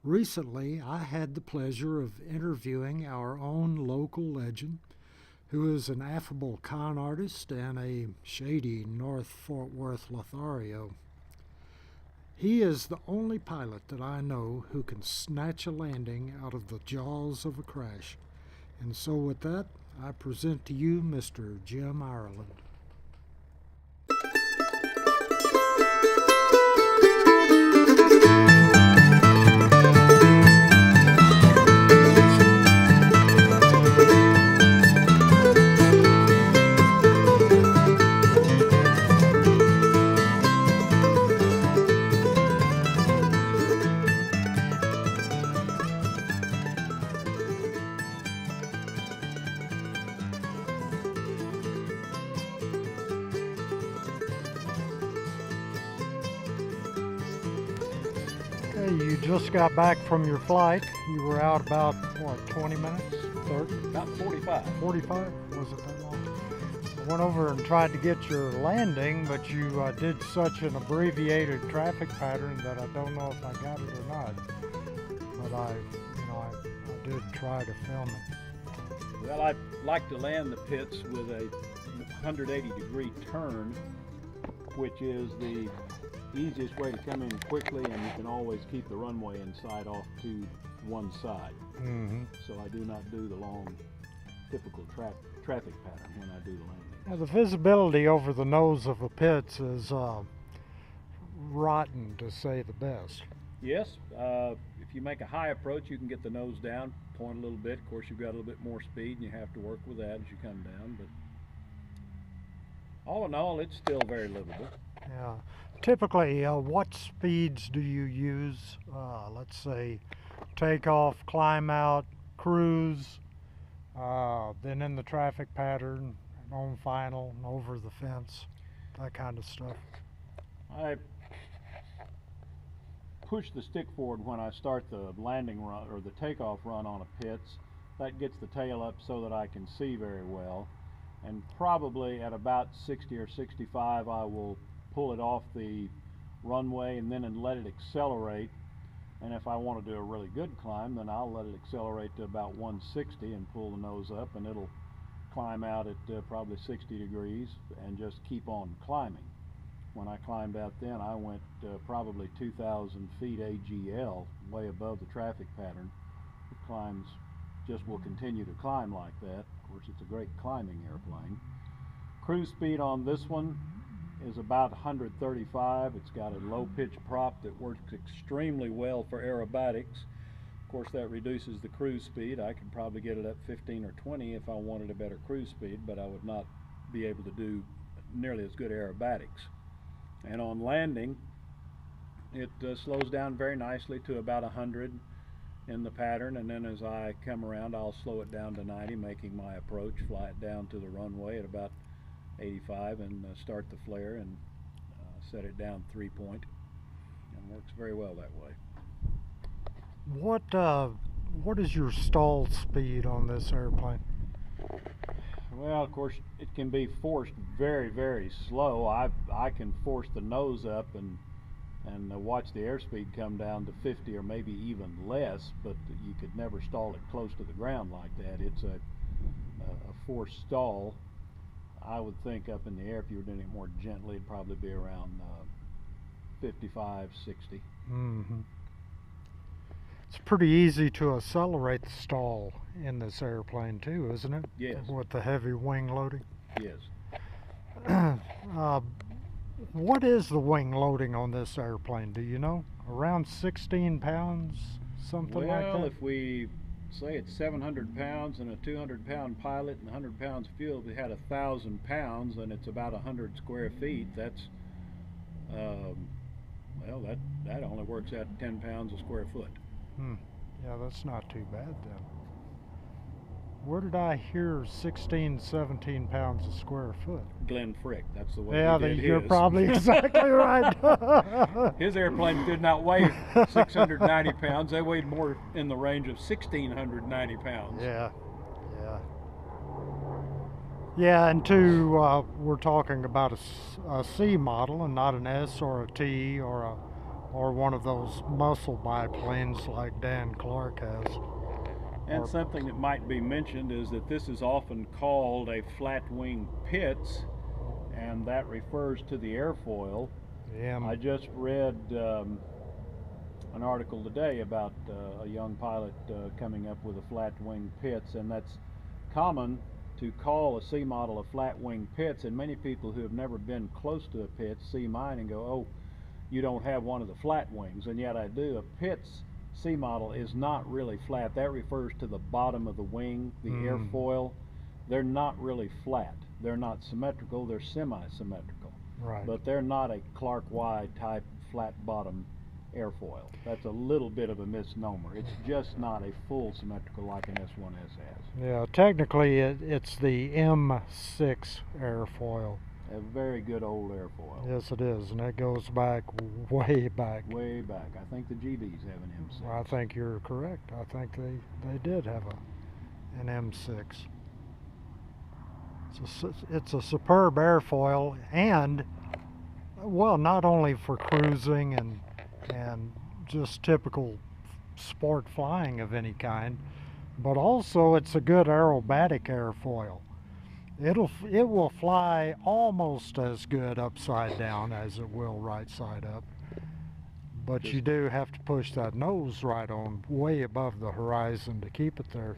Recently, I had the pleasure of interviewing our own local legend, who is an affable con artist and a shady North Fort Worth Lothario. He is the only pilot that I know who can snatch a landing out of the jaws of a crash. And so, with that, I present to you Mr. Jim Ireland. You just got back from your flight. You were out about, what, 20 minutes? 30? About 45. 45? Was it that long? I went over and tried to get your landing, but you did such an abbreviated traffic pattern that I don't know if I got it or not. But I did try to film it. Well, I like to land the pits with a 180-degree turn, which is the easiest way to come in quickly, and you can always keep the runway inside off to one side. So I do not do the long, typical traffic pattern when I do the landing. Now, the visibility over the nose of the pits is rotten, to say the best. Yes, if you make a high approach, you can get the nose down, point a little bit. Of course, you've got a little bit more speed, and you have to work with that as you come down. But all in all, it's still very livable. Yeah. Typically, what speeds do you use? Let's say takeoff, climb out, cruise, then in the traffic pattern, on final, over the fence, that kind of stuff. I push the stick forward when I start the landing run or the takeoff run on a pits. That gets the tail up so that I can see very well. And probably at about 60 or 65, I will pull it off the runway and then let it accelerate. And if I want to do a really good climb, then I'll let it accelerate to about 160 and pull the nose up, and it'll climb out at probably 60 degrees and just keep on climbing. When I climbed out then, I went probably 2,000 feet AGL, way above the traffic pattern. It climbs, just will continue to climb like that. Of course, it's a great climbing airplane. Cruise speed on this one is about 135. It's got a low pitch prop that works extremely well for aerobatics. Of course, that reduces the cruise speed. I could probably get it up 15 or 20 if I wanted a better cruise speed, but I would not be able to do nearly as good aerobatics. And on landing, it slows down very nicely to about 100 in the pattern, and then as I come around, I'll slow it down to 90, making my approach, fly it down to the runway at about 85 and start the flare and set it down 3-point, and works very well that way. What is your stall speed on this airplane? Well, of course, it can be forced very, very slow. I can force the nose up and watch the airspeed come down to 50 or maybe even less, but you could never stall it close to the ground like that. It's a forced stall. I would think up in the air, if you were doing it more gently, it'd probably be around 55, 60. It's pretty easy to accelerate the stall in this airplane too, isn't it? Yes. With the heavy wing loading. Yes. What is the wing loading on this airplane? Do you know? Around 16 pounds, something like that? Well, if we say it's 700 pounds and a 200-pound pilot and 100 pounds of fuel, if we had 1,000 pounds and it's about 100 square feet, that's well, that only works out 10 pounds a square foot. Yeah, that's not too bad then. Where did I hear 16, 17 pounds a square foot? Glenn Frick, that's the way Yeah, he did you're his. probably exactly right. His airplane did not weigh 690 pounds. They weighed more in the range of 1,690 pounds. Yeah. And we're talking about a C model and not an S or a T or a or one of those muscle biplanes like Dan Clark has. And something that might be mentioned is that this is often called a flat wing Pitts, and that refers to the airfoil. Yeah. I just read an article today about a young pilot coming up with a flat wing Pitts, and that's common to call a C model a flat wing Pitts, and many people who have never been close to a Pitts see mine and go, oh, you don't have one of the flat wings, and yet I do. A Pitts C model is not really flat. That refers to the bottom of the wing, the airfoil. They're not really flat. They're not symmetrical, they're semi-symmetrical. Right. But they're not a Clark Y type flat bottom airfoil. That's a little bit of a misnomer. It's just not a full symmetrical like an S1S has. Yeah, technically it's the M6 airfoil. A very good old airfoil. Yes, it is, and it goes back way back. Way back. I think the GBs have an M6. I think you're correct. I think they did have an M6. It's a superb airfoil, and well, not only for cruising and just typical sport flying of any kind, but also it's a good aerobatic airfoil. It will fly almost as good upside down as it will right side up, but you do have to push that nose right on way above the horizon to keep it there.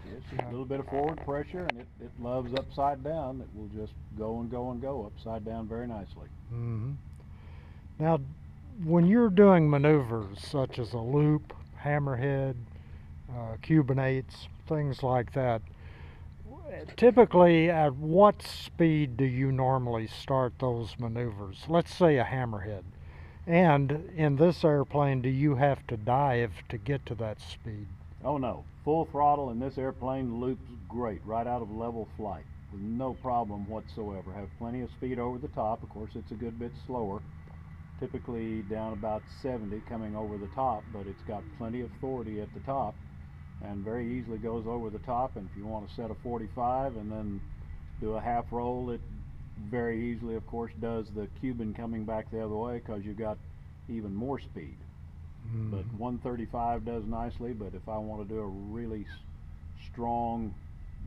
Yes, a little bit of forward pressure, and it loves upside down. It will just go and go and go upside down very nicely. Mm-hmm. Now, when you're doing maneuvers such as a loop, hammerhead, Cuban 8s, things like that, typically at what speed do you normally start those maneuvers? Let's say a hammerhead. And in this airplane, do you have to dive to get to that speed? Oh no, full throttle in this airplane loops great right out of level flight with no problem whatsoever. Have plenty of speed over the top. Of course, it's a good bit slower, typically down about 70 coming over the top, but it's got plenty of authority at the top and very easily goes over the top. And if you want to set a 45 and then do a half roll, it very easily, of course, does the Cuban coming back the other way because you've got even more speed. But 135 does nicely, but if I want to do a really strong,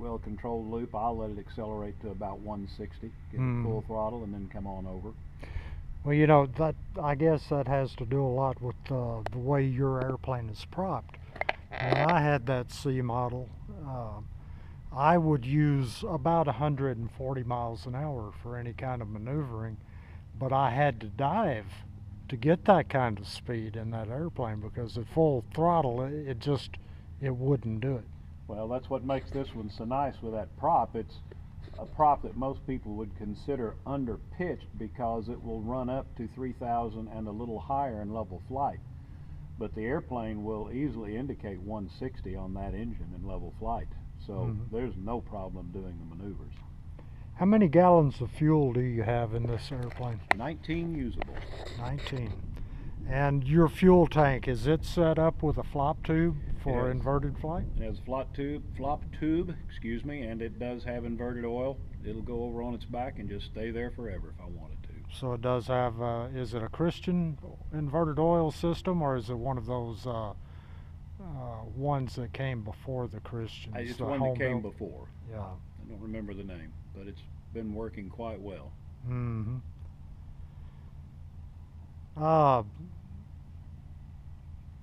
well-controlled loop, I'll let it accelerate to about 160, get it full throttle, and then come on over. Well, you know, that I guess that has to do a lot with the way your airplane is propped. When I had that C model, I would use about 140 miles an hour for any kind of maneuvering, but I had to dive to get that kind of speed in that airplane because at full throttle it wouldn't do it. Well, that's what makes this one so nice with that prop. It's a prop that most people would consider under-pitched because it will run up to 3,000 and a little higher in level flight. But the airplane will easily indicate 160 on that engine in level flight. So there's no problem doing the maneuvers. How many gallons of fuel do you have in this airplane? 19 usable. 19. And your fuel tank, is it set up with a flop tube for inverted flight? It has a flop tube, excuse me, and it does have inverted oil. It'll go over on its back and just stay there forever if I wanted to. So it does have, is it a Christian inverted oil system, or is it one of those ones that came before the Christians? It's the one that came before. Yeah. I don't remember the name, but it's been working quite well. Mm-hmm.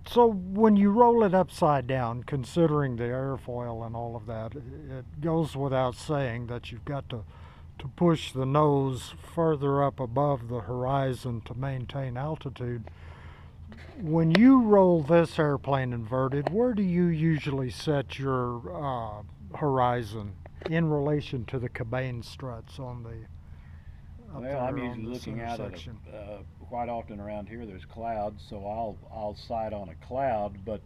So when you roll it upside down, considering the airfoil and all of that, it goes without saying that you've got to push the nose further up above the horizon to maintain altitude. When you roll this airplane inverted, where do you usually set your horizon in relation to the cabane struts on the well, I'm usually looking out at quite often around here there's clouds, so I'll sight on a cloud, but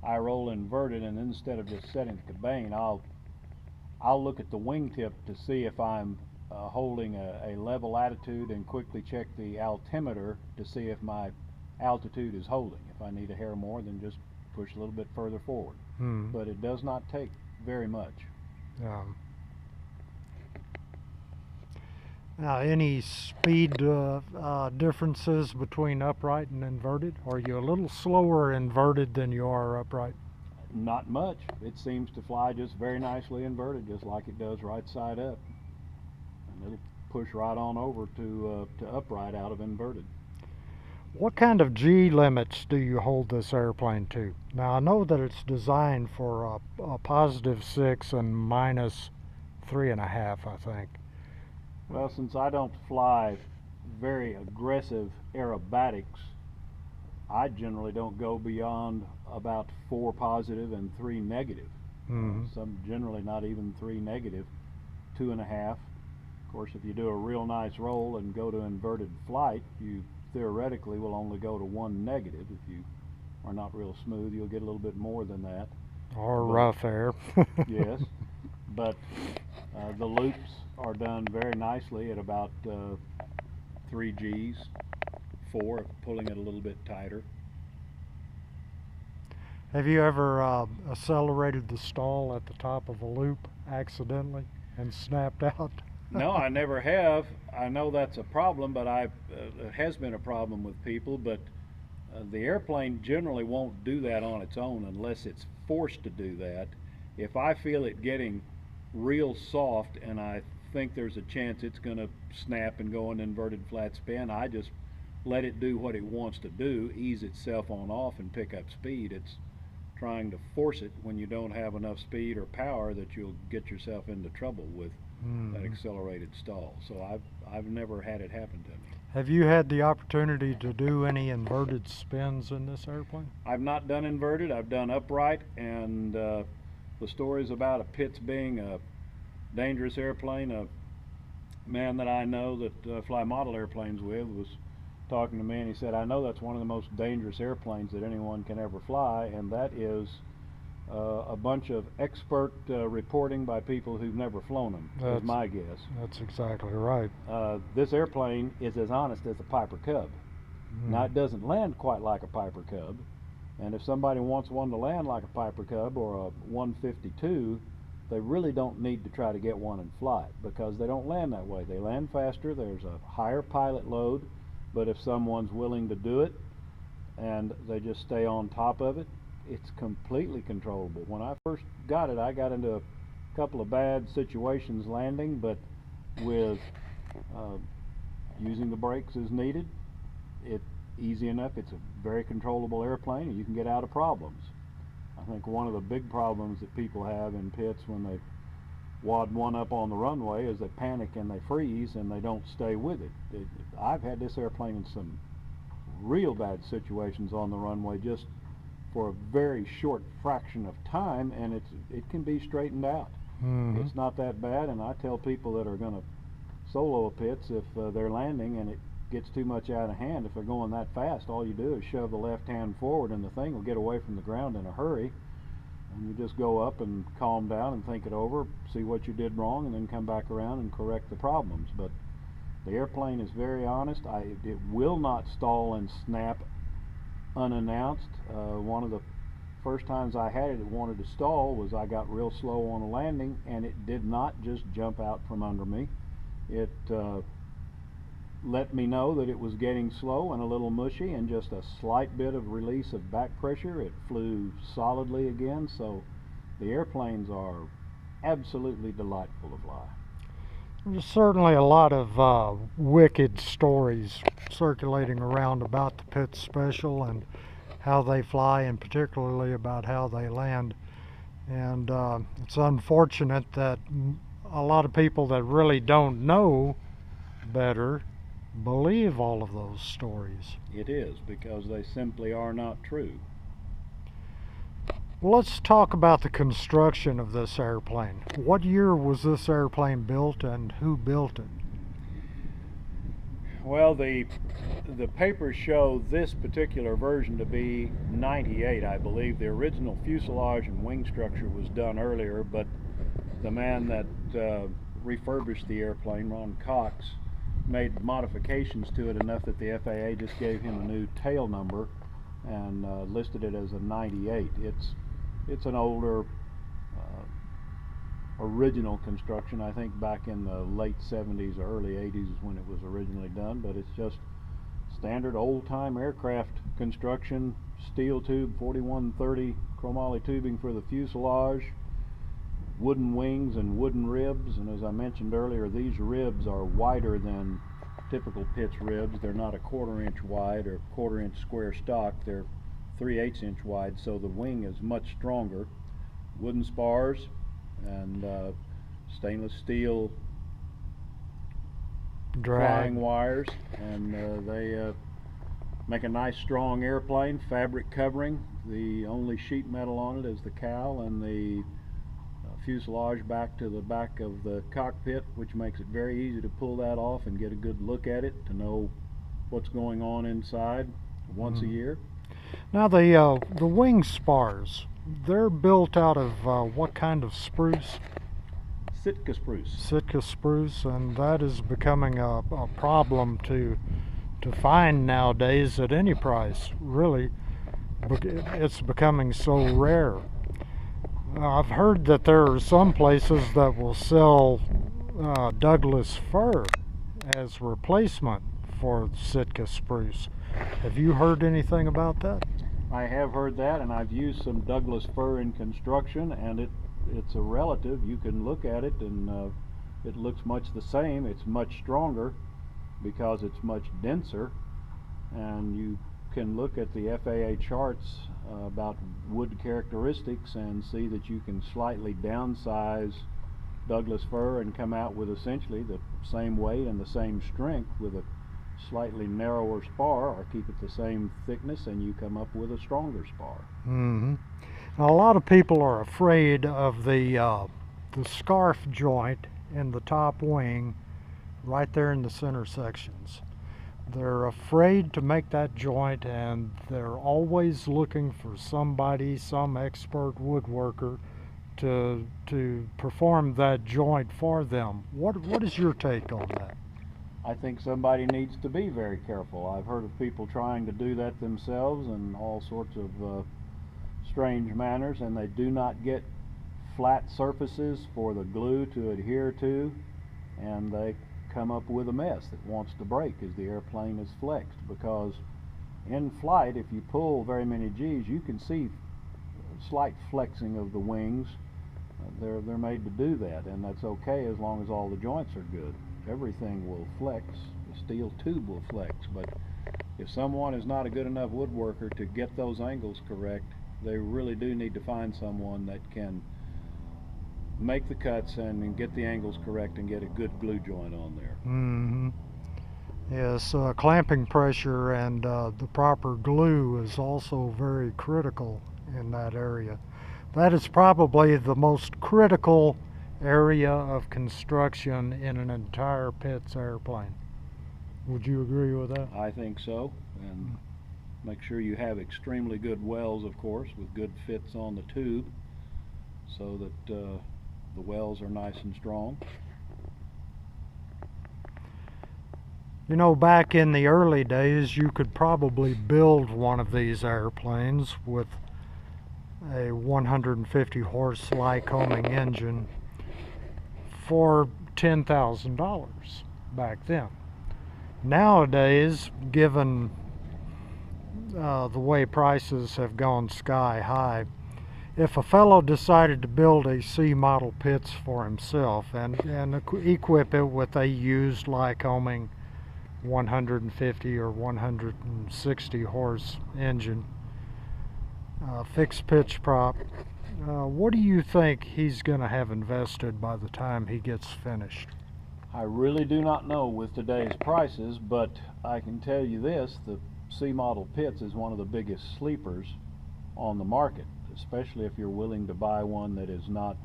I roll inverted, and instead of just setting the cabane, I'll look at the wingtip to see if I'm holding a level attitude, and quickly check the altimeter to see if my altitude is holding. If I need a hair more, then just push a little bit further forward. But it does not take very much. Any speed differences between upright and inverted? Are you a little slower inverted than you are upright? Not much. It seems to fly just very nicely inverted, just like it does right side up. And it'll push right on over to upright out of inverted. What kind of G limits do you hold this airplane to? Now, I know that it's designed for a +6 and -3.5, I think. Well, since I don't fly very aggressive aerobatics, I generally don't go beyond about 4 positive and 3 negative. Some generally not even 3 negative, 2.5. Of course, if you do a real nice roll and go to inverted flight, you theoretically will only go to 1 negative. If you are not real smooth, you'll get a little bit more than that. Or rough air. Yes, but the loops are done very nicely at about 3 Gs, 4 pulling it a little bit tighter. Have you ever accelerated the stall at the top of a loop accidentally and snapped out? No, I never have. I know that's a problem, but it has been a problem with people, but the airplane generally won't do that on its own unless it's forced to do that. If I feel it getting real soft and I think there's a chance it's going to snap and go in inverted flat spin, I just let it do what it wants to do, ease itself on off and pick up speed. It's trying to force it when you don't have enough speed or power that you'll get yourself into trouble with that accelerated stall. So I've never had it happen to me. Have you had the opportunity to do any inverted spins in this airplane? I've not done inverted. I've done upright, and the stories about a Pitts being a dangerous airplane, a man that I know that fly model airplanes with was talking to me, and he said, I know that's one of the most dangerous airplanes that anyone can ever fly, and that is a bunch of expert reporting by people who've never flown them, is my guess. That's exactly right. This airplane is as honest as a Piper Cub. Now, it doesn't land quite like a Piper Cub, and if somebody wants one to land like a Piper Cub or a 152, they really don't need to try to get one and fly it, because they don't land that way. They land faster, there's a higher pilot load, but if someone's willing to do it and they just stay on top of it, it's completely controllable. When I first got it, I got into a couple of bad situations landing, but with using the brakes as needed, it's easy enough. It's a very controllable airplane, and you can get out of problems. I think one of the big problems that people have in pits when they wad one up on the runway is they panic and they freeze and they don't stay with it. I've had this airplane in some real bad situations on the runway just for a very short fraction of time, and it can be straightened out. It's not that bad, and I tell people that are going to solo a pits, if they're landing and it gets too much out of hand, if they're going that fast, all you do is shove the left hand forward and the thing will get away from the ground in a hurry, and you just go up and calm down and think it over, see what you did wrong, and then come back around and correct the problems. But the airplane is very honest. It will not stall and snap unannounced. One of the first times I had it wanted to stall was I got real slow on a landing, and it did not just jump out from under me. It let me know that it was getting slow and a little mushy, and just a slight bit of release of back pressure, it flew solidly again. So the airplanes are absolutely delightful to fly. There's certainly a lot of wicked stories circulating around about the Pitts Special and how they fly, and particularly about how they land. And it's unfortunate that a lot of people that really don't know better believe all of those stories. It is, because they simply are not true. Well, let's talk about the construction of this airplane. What year was this airplane built, and who built it? Well, the papers show this particular version to be 98, I believe. The original fuselage and wing structure was done earlier, but the man that refurbished the airplane, Ron Cox, made modifications to it enough that the FAA just gave him a new tail number and listed it as a 98. It's an older original construction. I think back in the late 70s or early 80s is when it was originally done, but it's just standard old-time aircraft construction, steel tube 4130 chromoly tubing for the fuselage, wooden wings and wooden ribs, and as I mentioned earlier, these ribs are wider than typical Pitts ribs. They're not a 1/4 inch wide or 1/4 inch square stock. They're 3/8 inch wide, so the wing is much stronger. Wooden spars and stainless steel flying wires, and they make a nice strong airplane. Fabric covering. The only sheet metal on it is the cowl and the fuselage back to the back of the cockpit, which makes it very easy to pull that off and get a good look at it to know what's going on inside once a year. Now the wing spars, they're built out of what kind of spruce? Sitka spruce. Sitka spruce, and that is becoming a problem to find nowadays at any price. Really, it's becoming so rare. I've heard that there are some places that will sell Douglas fir as replacement for Sitka spruce. Have you heard anything about that? I have heard that, and I've used some Douglas fir in construction, and it's a relative. You can look at it and it looks much the same. It's much stronger because it's much denser, and you can look at the FAA charts about wood characteristics and see that you can slightly downsize Douglas fir and come out with essentially the same weight and the same strength with a slightly narrower spar, or keep it the same thickness and you come up with a stronger spar. Mm-hmm. Now, a lot of people are afraid of the scarf joint in the top wing right there in the center sections. They're afraid to make that joint, and they're always looking for somebody, some expert woodworker to perform that joint for them. What is your take on that? I think somebody needs to be very careful. I've heard of people trying to do that themselves in all sorts of strange manners, and they do not get flat surfaces for the glue to adhere to, and they come up with a mess that wants to break as the airplane is flexed, because in flight, if you pull very many G's, you can see slight flexing of the wings. They're made to do that, and that's okay as long as all the joints are good. Everything will flex. The steel tube will flex, but if someone is not a good enough woodworker to get those angles correct, they really do need to find someone that can make the cuts and get the angles correct and get a good glue joint on there. Mm-hmm. Yes, clamping pressure and the proper glue is also very critical in that area. That is probably the most critical area of construction in an entire Pitts airplane. Would you agree with that? I think so, and make sure you have extremely good wells, of course, with good fits on the tube, so that the wells are nice and strong. You know, back in the early days, you could probably build one of these airplanes with a 150 horse Lycoming engine for $10,000 back then. Nowadays, given the way prices have gone sky high, if a fellow decided to build a C model Pitts for himself and equip it with a used Lycoming 150 or 160 horse engine, fixed pitch prop, what do you think he's going to have invested by the time he gets finished? I really do not know with today's prices, but I can tell you this: the C model Pitts is one of the biggest sleepers on the market, especially if you're willing to buy one that is not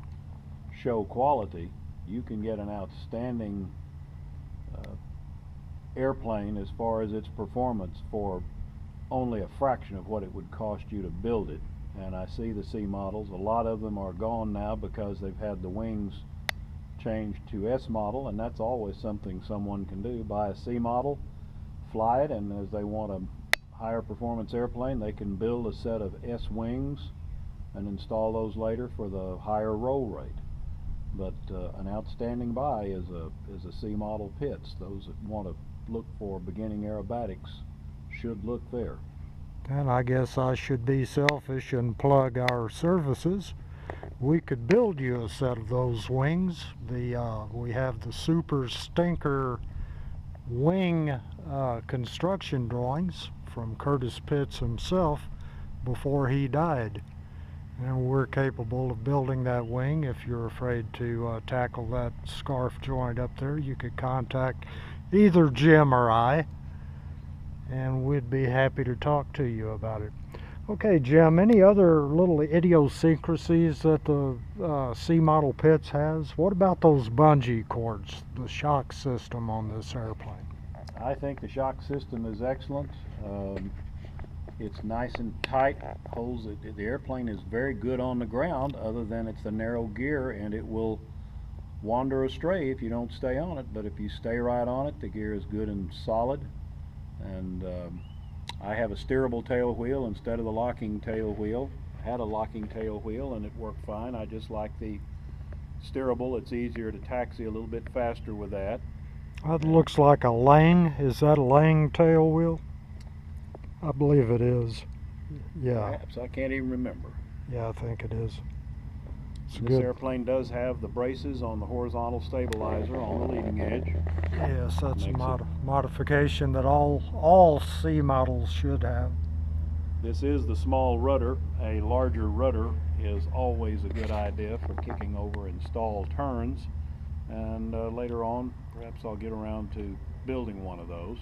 show quality. You can get an outstanding airplane as far as its performance for only a fraction of what it would cost you to build it. And I see the C models, a lot of them are gone now because they've had the wings changed to S model, and that's always something someone can do. Buy a C model, fly it, and as they want a higher performance airplane, they can build a set of S wings and install those later for the higher roll rate. But an outstanding buy is a C model Pitts. Those that want to look for beginning aerobatics should look there. And I guess I should be selfish and plug our services. We could build you a set of those wings. We have the Super Stinker wing construction drawings from Curtis Pitts himself before he died. And we're capable of building that wing. If you're afraid to tackle that scarf joint up there, you could contact either Jim or I, and we'd be happy to talk to you about it. Okay, Jim, any other little idiosyncrasies that the C model Pitts has? What about those bungee cords, the shock system on this airplane? I think the shock system is excellent. It's nice and tight, holds it. The airplane is very good on the ground, other than it's the narrow gear, and it will wander astray if you don't stay on it. But if you stay right on it, the gear is good and solid. And I have a steerable tail wheel instead of the locking tail wheel. I had a locking tail wheel and it worked fine. I just like the steerable. It's easier to taxi a little bit faster with that. That looks like a Lang. Is that a Lang tail wheel? I believe it is. Yeah. Perhaps, I can't even remember. Yeah, I think it is. It's This good. airplane does have the braces on the horizontal stabilizer on the leading edge. Yes, that's a Makes it- modification that all C models should have. This is the small rudder. A larger rudder is always a good idea for kicking over and stall turns. And later on, perhaps I'll get around to building one of those.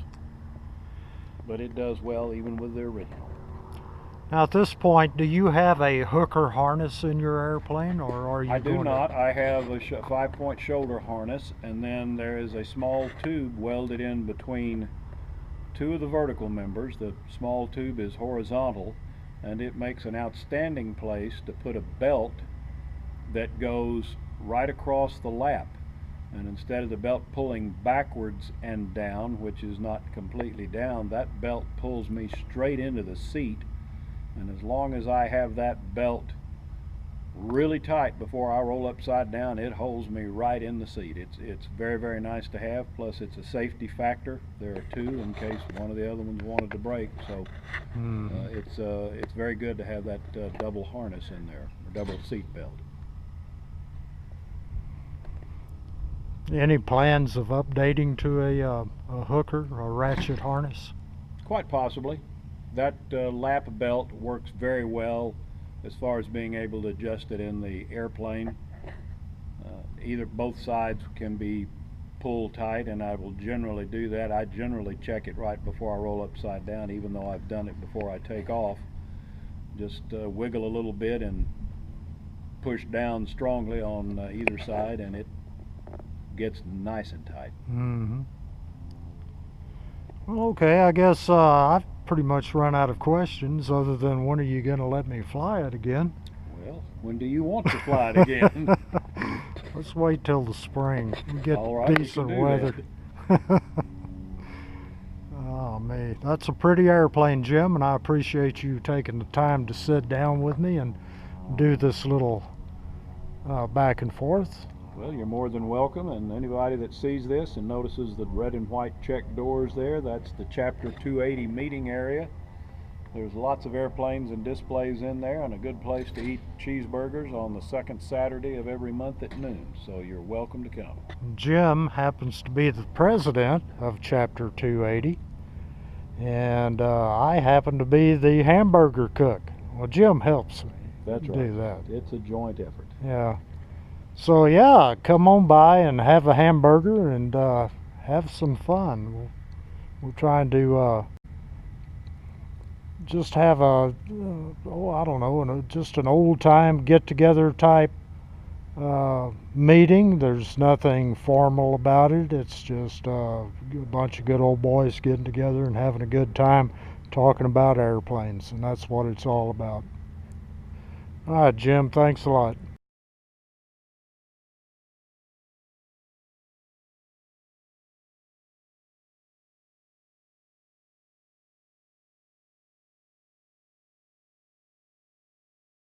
But it does well even with the original. Now, at this point, do you have a hooker harness in your airplane, or are you? I do going not. To... I have a 5-point shoulder harness, and then there is a small tube welded in between two of the vertical members. The small tube is horizontal, and it makes an outstanding place to put a belt that goes right across the lap. And instead of the belt pulling backwards and down, which is not completely down, that belt pulls me straight into the seat. And as long as I have that belt really tight before I roll upside down, it holds me right in the seat. It's very, very nice to have. Plus, it's a safety factor. There are two in case one of the other ones wanted to break. So it's very good to have that double harness in there, or double seat belt. Any plans of updating to a hooker, a ratchet harness? Quite possibly. That lap belt works very well as far as being able to adjust it in the airplane. Both sides can be pulled tight, and I will generally do that. I generally check it right before I roll upside down, even though I've done it before I take off. Just wiggle a little bit and push down strongly on either side, and it gets nice and tight. Mm-hmm. Well, okay, I guess I've pretty much run out of questions, other than when are you going to let me fly it again? Well, when do you want to fly it again? Let's wait till the spring. We get All right, we decent can do weather. that. Oh, me. That's a pretty airplane, Jim, and I appreciate you taking the time to sit down with me and do this little back and forth. Well, you're more than welcome, and anybody that sees this and notices the red and white check doors there, that's the Chapter 280 meeting area. There's lots of airplanes and displays in there, and a good place to eat cheeseburgers on the second Saturday of every month at noon, so you're welcome to come. Jim happens to be the president of Chapter 280, and I happen to be the hamburger cook. Well, Jim helps me That's do right. that. It's a joint effort. Yeah. So yeah, come on by and have a hamburger and have some fun. We're trying to just have a, I don't know, just an old time get together type meeting. There's nothing formal about it. It's just a bunch of good old boys getting together and having a good time talking about airplanes, and that's what it's all about. All right, Jim, thanks a lot.